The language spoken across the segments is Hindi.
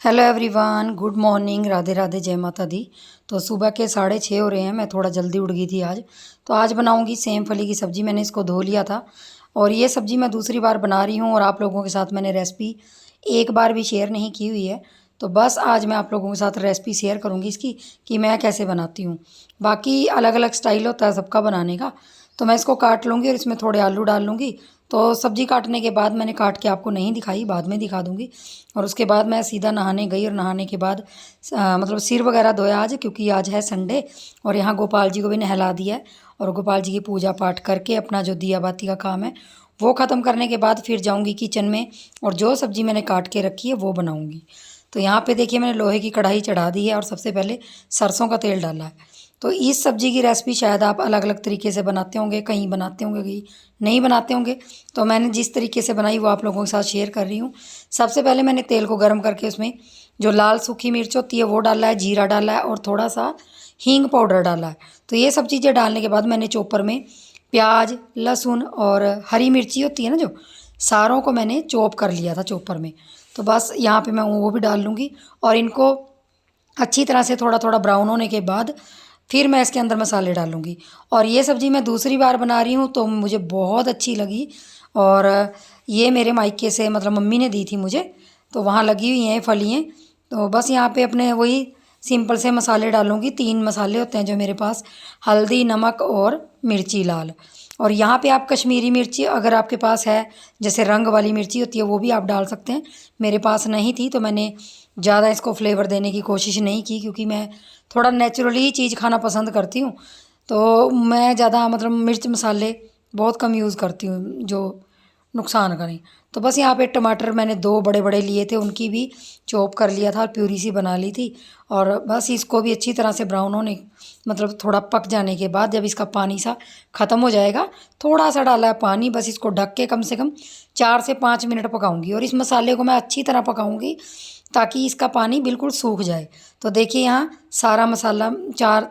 Hello everyone, good morning, Radhe Radhe, जय माता दी। तो सुबह के 6:30 हो रहे हैं। मैं थोड़ा जल्दी उठ गई थी आज। तो आज बनाऊंगी सेम फली की सब्ज़ी। मैंने इसको धो लिया था और ये सब्ज़ी मैं दूसरी बार बना रही हूँ और आप लोगों के साथ मैंने रेसिपी एक बार भी शेयर नहीं की हुई है। तो बस आज मैं आप लोगों के साथ रेसिपी शेयर करूँगी इसकी कि मैं कैसे बनाती हूँ। बाकी अलग अलग स्टाइल होता है सबका बनाने का। तो मैं इसको काट लूँगी और इसमें थोड़े आलू डाल लूँगी। तो सब्ज़ी काटने के बाद मैंने काट के आपको नहीं दिखाई, बाद में दिखा दूँगी। और उसके बाद मैं सीधा नहाने गई और नहाने के बाद मतलब सिर वगैरह धोया आज, क्योंकि आज है संडे। और यहाँ गोपाल जी को भी नहला दिया है और गोपाल जी की पूजा पाठ करके अपना जो दिया बाती का काम है वो ख़त्म करने के बाद फिर जाऊँगी किचन में और जो सब्ज़ी मैंने काट के रखी है वो बनाऊँगी। तो यहाँ पे देखिए मैंने लोहे की कढ़ाई चढ़ा दी है और सबसे पहले सरसों का तेल डाला है। तो इस सब्ज़ी की रेसिपी शायद आप अलग अलग तरीके से बनाते होंगे, कहीं बनाते होंगे, कहीं नहीं बनाते होंगे। तो मैंने जिस तरीके से बनाई वो आप लोगों के साथ शेयर कर रही हूँ। सबसे पहले मैंने तेल को गर्म करके उसमें जो लाल सूखी मिर्च होती है वो डाला है, जीरा डाला है और थोड़ा सा हींग पाउडर डाला है। तो ये सब चीज़ें डालने के बाद मैंने चॉपर में प्याज, लहसुन और हरी मिर्ची होती है ना, जो सारों को मैंने चॉप कर लिया था चॉपर में। तो बस यहाँ पे मैं वो भी डाल लूँगी और इनको अच्छी तरह से थोड़ा थोड़ा ब्राउन होने के बाद फिर मैं इसके अंदर मसाले डालूँगी। और ये सब्ज़ी मैं दूसरी बार बना रही हूँ तो मुझे बहुत अच्छी लगी। और ये मेरे मायके से मतलब मम्मी ने दी थी मुझे, तो वहाँ लगी हुई हैं फलियाँ। तो बस यहाँ पे अपने वही सिंपल से मसाले डालूँगी। 3 मसाले होते हैं जो मेरे पास, हल्दी, नमक और मिर्ची लाल। और यहाँ पे आप कश्मीरी मिर्ची अगर आपके पास है, जैसे रंग वाली मिर्ची होती है, वो भी आप डाल सकते हैं। मेरे पास नहीं थी तो मैंने ज़्यादा इसको फ्लेवर देने की कोशिश नहीं की, क्योंकि मैं थोड़ा नेचुरली ही चीज़ खाना पसंद करती हूँ। तो मैं ज़्यादा मतलब मिर्च मसाले बहुत कम यूज़ करती हूँ जो नुकसान करें। तो बस यहाँ पे टमाटर मैंने 2 बड़े बड़े लिए थे, उनकी भी चॉप कर लिया था और प्यूरी सी बना ली थी। और बस इसको भी अच्छी तरह से ब्राउन होने मतलब थोड़ा पक जाने के बाद जब इसका पानी सा ख़त्म हो जाएगा, थोड़ा सा डाला है पानी, बस इसको ढक के कम से कम 4 से 5 मिनट पकाऊंगी। और इस मसाले को मैं अच्छी तरह पकाऊंगी ताकि इसका पानी बिल्कुल सूख जाए। तो देखिए यहाँ सारा मसाला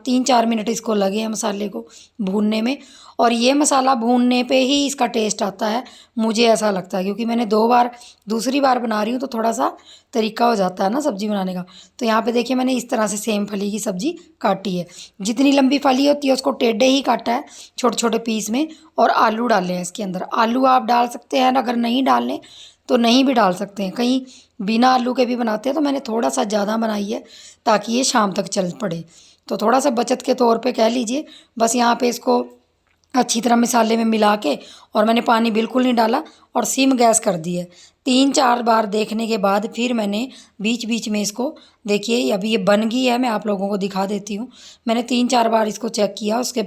3-4 मिनट इसको लगे हैं मसाले को भूनने में। और ये मसाला भूनने पे ही इसका टेस्ट आता है, मुझे ऐसा लगता है, क्योंकि मैंने 2 बार दूसरी बार बना रही हूँ तो थोड़ा सा तरीका हो जाता है ना सब्ज़ी बनाने का। तो यहाँ पे देखिए मैंने इस तरह से सेम फली की सब्ज़ी काटी है। जितनी लंबी फली होती है उसको टेढ़े ही काटा है, छोटे छोटे पीस में। और आलू डाले हैं इसके अंदर। आलू आप डाल सकते हैं, अगर नहीं डालने तो नहीं भी डाल सकते हैं। कहीं बिना आलू के भी बनाते हैं, तो मैंने थोड़ा सा ज़्यादा बनाई है ताकि ये शाम तक चल पड़े। तो थोड़ा सा बचत के तौर पे कह लीजिए। बस यहाँ पे इसको अच्छी तरह मसाले में मिला के, और मैंने पानी बिल्कुल नहीं डाला और सिम गैस कर दी है। 3-4 बार देखने के बाद फिर मैंने बीच बीच में इसको, देखिए अभी ये बन गई है, मैं आप लोगों को दिखा देती हूँ। मैंने 3-4 बार इसको चेक किया, उसके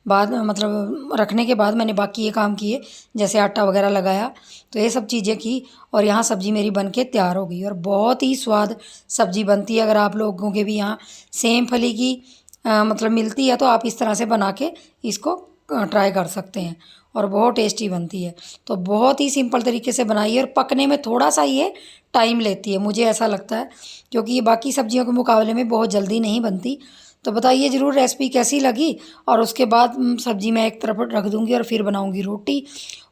बाद मतलब रखने के बाद मैंने बाकी ये काम किए, जैसे आटा वगैरह लगाया, तो ये सब चीज़ें की। और यहाँ सब्ज़ी मेरी बन के तैयार हो गई और बहुत ही स्वाद सब्ज़ी बनती है। अगर आप लोगों के भी यहाँ सेम फली की मतलब मिलती है तो आप इस तरह से बना के इसको ट्राई कर सकते हैं और बहुत टेस्टी बनती है। तो बहुत ही सिंपल तरीके से बनाई है और पकने में थोड़ा सा ये टाइम लेती है, मुझे ऐसा लगता है, क्योंकि ये बाकी सब्जियों के मुकाबले में बहुत जल्दी नहीं बनती। तो बताइए ज़रूर रेसिपी कैसी लगी। और उसके बाद सब्ज़ी मैं एक तरफ रख दूँगी और फिर बनाऊँगी रोटी।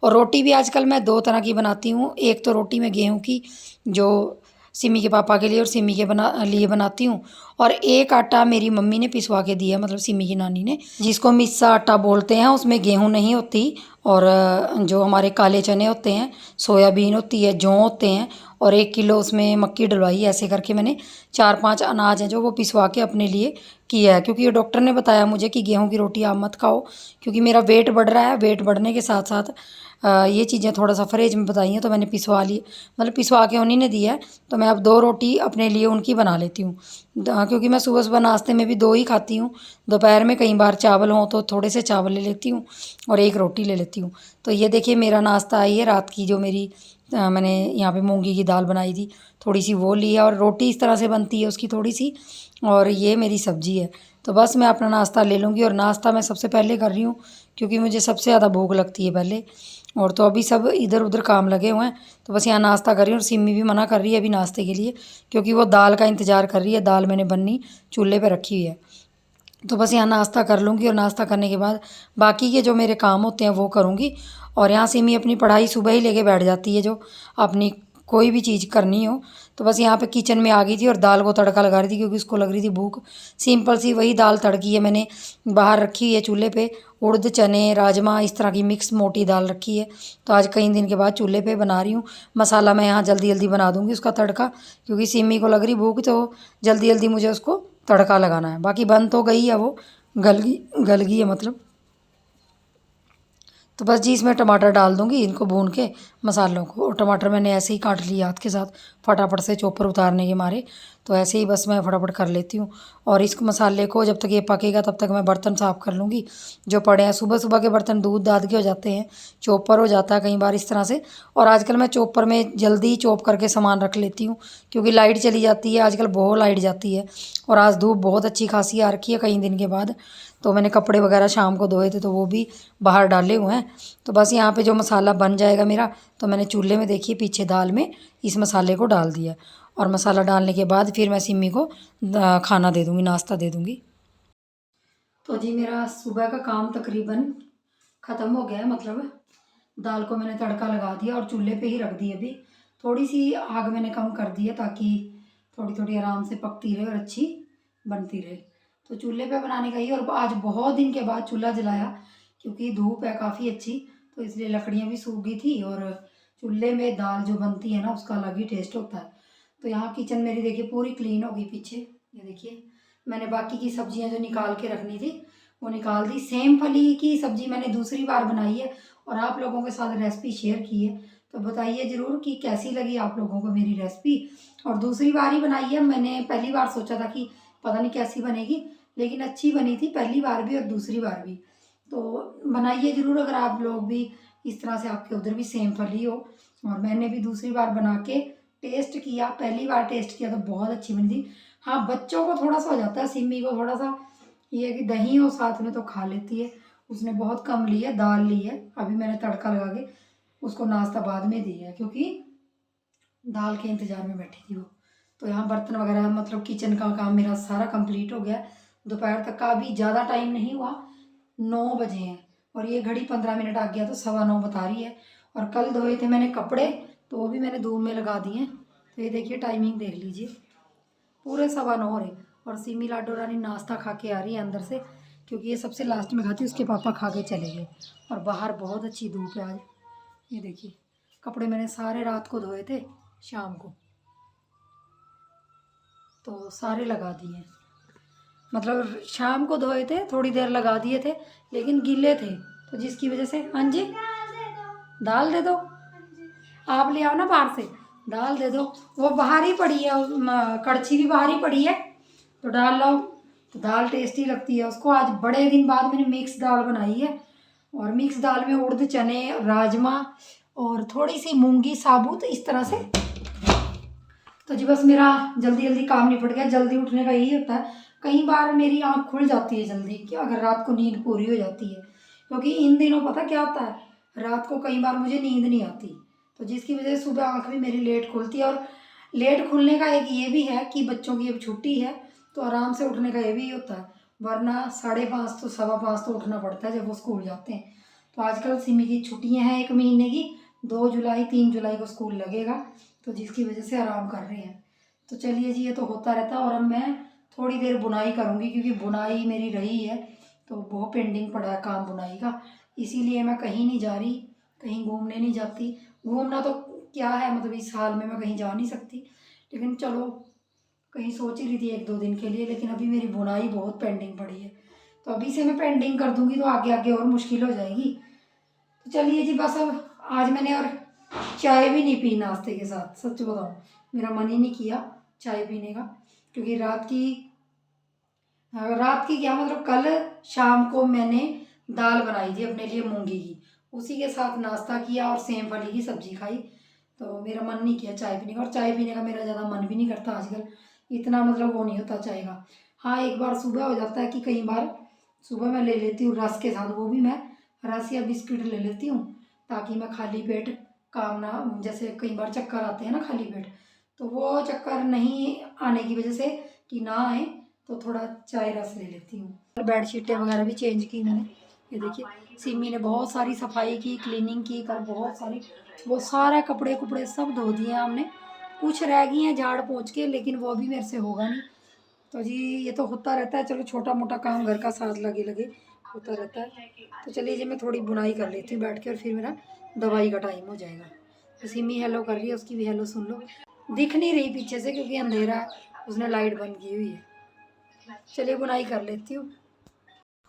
और रोटी भी आजकल मैं 2 तरह की बनाती हूँ। एक तो रोटी मैं गेहूँ की, जो सिमी के पापा के लिए और सिमी के लिए बनाती हूँ। और एक आटा मेरी मम्मी ने पिसवा के दिया, मतलब सिमी की नानी ने, जिसको मिस्सा आटा बोलते हैं। उसमें गेहूँ नहीं होती और जो हमारे काले चने होते हैं, सोयाबीन होती है, जौ होते हैं, और 1 किलो उसमें मक्की डलवाई। ऐसे करके मैंने 4-5 अनाज हैं जो वो पिसवा के अपने लिए किया है, क्योंकि ये डॉक्टर ने बताया मुझे कि गेहूं की रोटी आप मत खाओ, क्योंकि मेरा वेट बढ़ रहा है। वेट बढ़ने के साथ साथ ये चीज़ें थोड़ा सा परहेज में बताई हैं, तो मैंने पिसवा ली, मतलब पिसवा के उन्हीं ने दिया है। तो मैं अब 2 रोटी अपने लिए उनकी बना लेती हूँ, क्योंकि मैं सुबह सुबह नाश्ते में भी 2 ही खाती हूँ। दोपहर में कई बार चावल हों तो थोड़े से चावल ले लेती हूँ और 1 रोटी ले लेती हूँ। तो ये देखिए मेरा नाश्ता आई है रात की, जो मेरी मैंने यहाँ पे मूंगी की दाल बनाई थी, थोड़ी सी वो ली है। और रोटी इस तरह से बनती है उसकी थोड़ी सी, और ये मेरी सब्ज़ी है। तो बस मैं अपना नाश्ता ले लूँगी। और नाश्ता मैं सबसे पहले कर रही हूँ क्योंकि मुझे सबसे ज़्यादा भूख लगती है पहले। और तो अभी सब इधर उधर काम लगे हुए हैं, तो बस यहाँ नाश्ता कर रही हूँ। और सिमी भी मना कर रही है अभी नाश्ते के लिए, क्योंकि वो दाल का इंतज़ार कर रही है। दाल मैंने बननी चूल्हे पर रखी हुई है। तो बस यहाँ नाश्ता कर लूँगी और नाश्ता करने के बाद बाकी के जो मेरे काम होते हैं वो करूँगी। और यहाँ सिमी अपनी पढ़ाई सुबह ही लेके बैठ जाती है, जो अपनी कोई भी चीज़ करनी हो। तो बस यहाँ पे किचन में आ गई थी और दाल को तड़का लगा रही थी क्योंकि उसको लग रही थी भूख। सिंपल सी वही दाल तड़की है मैंने, बाहर रखी है चूल्हे पे। उड़द चने राजमा इस तरह की मिक्स मोटी दाल रखी है। तो आज कई दिन के बाद चूल्हे पे बना रही हूँ। मसाला मैं यहाँ जल्दी जल्दी बना दूँगी उसका तड़का, क्योंकि सिमी को लग रही भूख, तो जल्दी जल्दी मुझे उसको तड़का लगाना है। बाकी बन तो गई है वो, गल गई है मतलब। तो बस जी इसमें टमाटर डाल दूँगी इनको भून के मसालों को। और टमाटर मैंने ऐसे ही काट लिया हाथ के साथ फटाफट से चॉपर उतारने के मारे। तो ऐसे ही बस मैं फटाफट कर लेती हूँ। और इस मसाले को जब तक ये पकेगा तब तक मैं बर्तन साफ़ कर लूँगी जो पड़े हैं। सुबह सुबह के बर्तन दूध दाद के हो जाते हैं, चॉपर हो जाता है कई बार इस तरह से। और आजकल मैं चॉपर में जल्दी चॉप करके सामान रख लेती हूँ क्योंकि लाइट चली जाती है आजकल, बहुत लाइट जाती है। और आज धूप बहुत अच्छी खासी आ रखी है कई दिन के बाद। तो मैंने कपड़े वगैरह शाम को धोए थे तो वो भी बाहर डाले हुए हैं। तो बस यहाँ पे जो मसाला बन जाएगा मेरा, तो मैंने चूल्हे में देखिए पीछे दाल में इस मसाले को डाल दिया। और मसाला डालने के बाद फिर मैं सिमी को खाना दे दूँगी, नाश्ता दे दूँगी। तो जी मेरा सुबह का काम तकरीबन ख़त्म हो गया है। मतलब दाल को मैंने तड़का लगा दिया और चूल्हे पे ही रख दी अभी। थोड़ी सी आग मैंने कम कर दी है ताकि थोड़ी थोड़ी आराम से पकती रहे और अच्छी बनती रहे। तो चूल्हे पे बनाने का ही, और आज बहुत दिन के बाद चूल्हा जलाया क्योंकि धूप है काफ़ी अच्छी, तो इसलिए लकड़ियाँ भी सूख गई थी। और चूल्हे में दाल जो बनती है ना उसका अलग ही टेस्ट होता है। तो यहाँ किचन मेरी देखिए पूरी क्लीन हो गई पीछे, ये देखिए। मैंने बाकी की सब्जियाँ जो निकाल के रखनी थी वो निकाल दी। सेम फली की सब्ज़ी मैंने दूसरी बार बनाई है और आप लोगों के साथ रेसिपी शेयर की है। तो बताइए ज़रूर कि कैसी लगी आप लोगों को मेरी रेसिपी। और दूसरी बार ही बनाई है, मैंने पहली बार सोचा था कि पता नहीं कैसी बनेगी, लेकिन अच्छी बनी थी पहली बार भी और दूसरी बार भी। तो बनाइए ज़रूर अगर आप लोग भी इस तरह से, आपके उधर भी सेम फली हो। और मैंने भी दूसरी बार बना के टेस्ट किया, पहली बार टेस्ट किया तो बहुत अच्छी बनी थी। हाँ बच्चों को थोड़ा सा हो जाता है, सिमी को थोड़ा सा ये है कि दही हो साथ में तो खा लेती है। उसने बहुत कम ली है, दाल ली है। अभी मैंने तड़का लगा के उसको नाश्ता बाद में दिया है क्योंकि दाल के इंतज़ार में बैठी थी वो। तो यहाँ बर्तन वगैरह मतलब किचन का काम मेरा सारा कंप्लीट हो गया। दोपहर तक का अभी ज़्यादा टाइम नहीं हुआ, 9 बजे हैं और ये घड़ी 15 मिनट आ गया तो 9:15 बता रही है। और कल धोए थे मैंने कपड़े तो वो भी मैंने धूप में लगा दिए हैं। तो ये देखिए टाइमिंग देख लीजिए, पूरे 9:15 हो रहे। और सिमी लाडो रानी नाश्ता खा के आ रही है अंदर से क्योंकि ये सबसे लास्ट में खाती है, उसके पापा खा के चले गए। और बाहर बहुत अच्छी धूप है आज। ये देखिए कपड़े मैंने सारे रात को धोए थे शाम को, तो सारे लगा दिए। मतलब शाम को धोए थे, थोड़ी देर लगा दिए थे लेकिन गीले थे, तो जिसकी वजह से। हाँ जी दाल दे दो, आप ले आओ ना बाहर से, दाल दे दो। वो बाहर ही पड़ी है, कड़छी भी बाहर ही पड़ी है तो डाल लो। तो दाल टेस्टी लगती है उसको। आज बड़े दिन बाद मैंने मिक्स दाल बनाई है और मिक्स दाल में उड़द चने राजमा और थोड़ी सी मूंगी साबुत इस तरह से। तो जी बस मेरा जल्दी जल्दी काम निपट गया। जल्दी उठने का यही होता है, कई बार मेरी आँख खुल जाती है जल्दी कि अगर रात को नींद पूरी हो जाती है, क्योंकि इन दिनों पता क्या होता है रात को कई बार मुझे नींद नहीं आती, तो जिसकी वजह से सुबह आँख भी मेरी लेट खुलती है। और लेट खुलने का एक ये भी है कि बच्चों की अब छुट्टी है तो आराम से उठने का ये भी होता है, वरना 5:30 तो 5:15 तो उठना पड़ता है जब वो स्कूल जाते हैं। तो आजकल सिमी की छुट्टियाँ हैं 1 महीने की, 2 जुलाई 3 जुलाई को स्कूल लगेगा, तो जिसकी वजह से आराम कर रहे हैं। तो चलिए जी ये तो होता रहता है। और अब मैं थोड़ी देर बुनाई करूँगी क्योंकि बुनाई मेरी रही है तो बहुत पेंडिंग पड़ा है काम बुनाई का, इसीलिए मैं कहीं नहीं जा रही, कहीं घूमने नहीं जाती। घूमना तो क्या है, मतलब इस हाल में मैं कहीं जा नहीं सकती, लेकिन चलो कहीं सोच ही रही थी 1-2 दिन के लिए। लेकिन अभी मेरी बुनाई बहुत पेंडिंग पड़ी है, तो अभी से मैं पेंडिंग कर दूँगी तो आगे आगे और मुश्किल हो जाएगी। तो चलिए जी बस अब आज मैंने और चाय भी नहीं पी नाश्ते के साथ, सच बताऊँ मेरा मन ही नहीं किया चाय पीने का, क्योंकि रात की क्या मतलब कल शाम को मैंने दाल बनाई थी अपने लिए मूंगी की, उसी के साथ नाश्ता किया और सेम फली की सब्जी खाई। तो मेरा मन नहीं किया चाय पीने का, और चाय पीने का मेरा ज़्यादा मन भी नहीं करता आजकल, इतना मतलब वो नहीं होता चाय का। हाँ एक बार सुबह हो जाता है कि कई बार सुबह मैं ले लेती हूँ रस के साथ, वो भी मैं रस या बिस्किट ले लेती हूँ ताकि मैं खाली पेट काम ना, जैसे कई बार चक्कर आते हैं ना खाली पेट, तो वो चक्कर नहीं आने की वजह से कि ना आए तो थोड़ा चाय रस ले लेती हूँ। बेडशीटें वगैरह भी चेंज की मैंने, ये देखिए सिमी ने बहुत सारी सफाई की, क्लीनिंग की, कल बहुत सारी वो सारा कपड़े कुपड़े सब धो दिए हमने, कुछ रह गई हैं झाड़ पोंछ के, लेकिन वो भी मेरे से होगा नहीं। तो जी ये तो होता रहता है, चलो छोटा मोटा काम घर का साथ लगे लगे होता रहता है। तो चलिए जी मैं थोड़ी बुनाई कर लेती हूँ बैठ के, और फिर मेरा दवाई का टाइम हो जाएगा। तो सिमी हेलो कर रही है, उसकी भी हेलो सुन लो। दिख नहीं रही पीछे से क्योंकि अंधेरा है, उसने लाइट बंद की हुई है। चलिए बुनाई कर लेती हूँ।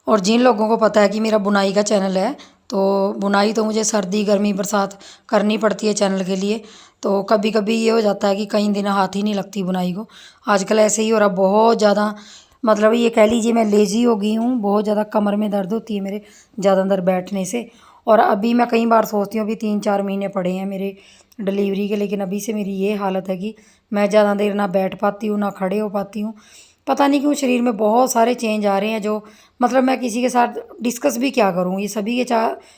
और जिन लोगों को पता है कि मेरा बुनाई का चैनल है, तो बुनाई तो मुझे सर्दी गर्मी बरसात करनी पड़ती है चैनल के लिए। तो कभी कभी ये हो जाता है कि कई दिन हाथ ही नहीं लगती बुनाई को। आजकल ऐसे ही हो रहा, बहुत ज़्यादा मतलब ये कह लीजिए मैं लेज़ी हो गई हूँ, बहुत ज़्यादा कमर में दर्द होती है मेरे ज़्यादा अंदर बैठने से। और अभी मैं कई बार सोचती हूँ, अभी 3-4 महीने पड़े हैं मेरे डिलीवरी के, लेकिन अभी से मेरी ये हालत है कि मैं ज़्यादा देर ना बैठ पाती हूँ ना खड़े हो पाती हूँ। पता नहीं क्यों शरीर में बहुत सारे चेंज आ रहे हैं, जो मतलब मैं किसी के साथ डिस्कस भी क्या करूँ, ये सभी के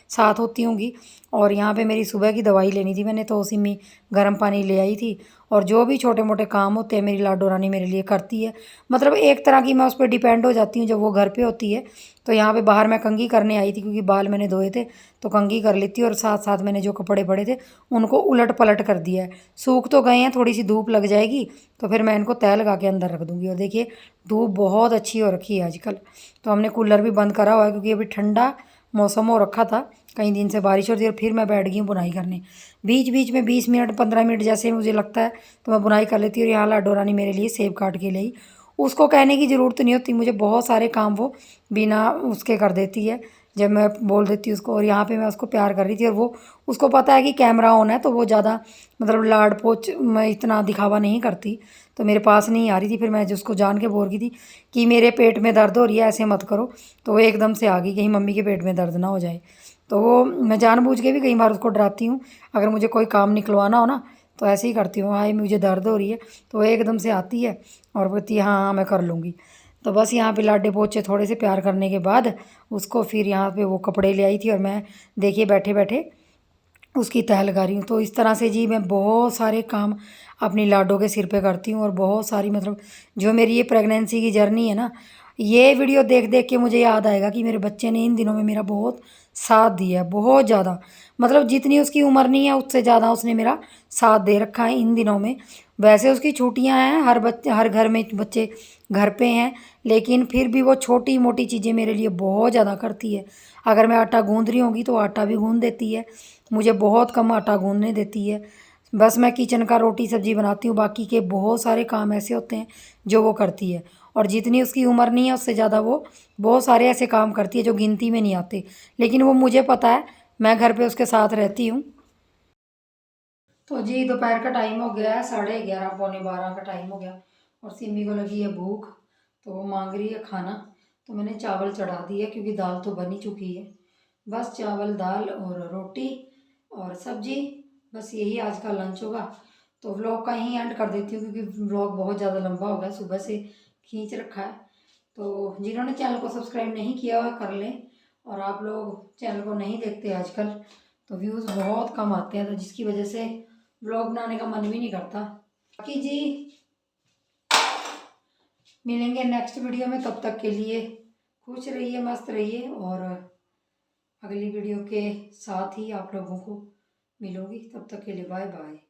साथ होती होंगी। और यहाँ पे मेरी सुबह की दवाई लेनी थी, मैंने तो उसी में गर्म पानी ले आई थी। और जो भी छोटे मोटे काम होते हैं मेरी लाडो रानी मेरे लिए करती है। मतलब एक तरह की मैं उस पर डिपेंड हो जाती हूँ जब वो घर पे होती है। तो यहाँ पे बाहर मैं कंघी करने आई थी क्योंकि बाल मैंने धोए थे, तो कंघी कर ली थी। और साथ साथ मैंने जो कपड़े पड़े थे उनको उलट पलट कर दिया है। सूख तो गए हैं, थोड़ी सी धूप लग जाएगी तो फिर मैं इनको तय लगा के अंदर रख दूँगी। और देखिए धूप बहुत अच्छी हो रखी है आजकल। तो हमने कूलर भी बंद करा हुआ है क्योंकि अभी ठंडा मौसम हो रखा था, कई दिन से बारिश हो रही थी। और फिर मैं बैठ गई हूँ बुनाई करने, बीच बीच में 20 मिनट 15 मिनट जैसे मुझे लगता है तो मैं बुनाई कर लेती हूँ। और यहाँ लाडो रानी मेरे लिए सेब काट के लाई, उसको कहने की ज़रूरत नहीं होती मुझे, बहुत सारे काम वो बिना उसके कर देती है जब मैं बोल देती हूँ उसको। और यहाँ पे मैं उसको प्यार कर रही थी, और वो उसको पता है कि कैमरा ऑन है तो वो ज़्यादा मतलब लाड़ पोछ मैं इतना दिखावा नहीं करती, तो मेरे पास नहीं आ रही थी। फिर मैं जिसको जान के बोल रही थी कि मेरे पेट में दर्द हो रही है ऐसे मत करो, तो वो एकदम से आ गई कहीं मम्मी के पेट में दर्द ना हो जाए। तो वो मैं जानबूझ के भी कई बार उसको डराती हूँ, अगर मुझे कोई काम निकलवाना हो ना तो ऐसे ही करती हूँ, हाँ मुझे दर्द हो रही है, तो वो एकदम से आती है और बोलती है हाँ हाँ मैं कर लूँगी। तो बस यहाँ पे लाडे पोछे थोड़े से प्यार करने के बाद उसको फिर यहाँ पे वो कपड़े ले आई थी, और मैं देखिए बैठे बैठे उसकी तह लगा रही हूँ। तो इस तरह से जी मैं बहुत सारे काम अपनी लाडो के सिर पे करती हूँ। और बहुत सारी मतलब जो मेरी ये प्रेगनेंसी की जर्नी है ना, ये वीडियो देख देख के मुझे याद आएगा कि मेरे बच्चे ने इन दिनों में मेरा बहुत साथ दिया है, बहुत ज़्यादा। मतलब जितनी उसकी उम्र नहीं है उससे ज़्यादा उसने मेरा साथ दे रखा है इन दिनों में। वैसे उसकी छुट्टियां हैं, हर बच्चे हर घर में बच्चे घर पे हैं, लेकिन फिर भी वो छोटी मोटी चीज़ें मेरे लिए बहुत ज़्यादा करती है। अगर मैं आटा गूँध रही होंगी तो आटा भी गूँध देती है, मुझे बहुत कम आटा गूँधने देती है। बस मैं किचन का रोटी सब्जी बनाती हूँ, बाकी के बहुत सारे काम ऐसे होते हैं जो वो करती है। और जितनी उसकी उम्र नहीं है उससे ज़्यादा वो बहुत सारे ऐसे काम करती है जो गिनती में नहीं आते, लेकिन वो मुझे पता है, मैं घर पे उसके साथ रहती हूँ। तो जी दोपहर का टाइम हो गया है, 11:30 11:45 का टाइम हो गया, और सिमी को लगी है भूख, तो वो मांग रही है खाना। तो मैंने चावल चढ़ा दिए क्योंकि दाल तो बनी चुकी है। बस चावल दाल और रोटी और सब्जी, बस यही आज का लंच होगा। तो व्लॉग का यहीं एंड कर देती हूँ क्योंकि व्लॉग बहुत ज़्यादा लंबा हो गया, सुबह से खींच रखा है। तो जिन्होंने चैनल को सब्सक्राइब नहीं किया हुआ कर लें, और आप लोग चैनल को नहीं देखते आजकल तो व्यूज़ बहुत कम आते हैं, तो जिसकी वजह से ब्लॉग बनाने का मन भी नहीं करता। बाकी जी मिलेंगे नेक्स्ट वीडियो में, तब तक के लिए खुश रहिए मस्त रहिए, और अगली वीडियो के साथ ही आप लोगों को मिलूँगी, तब तक के लिए बाय बाय।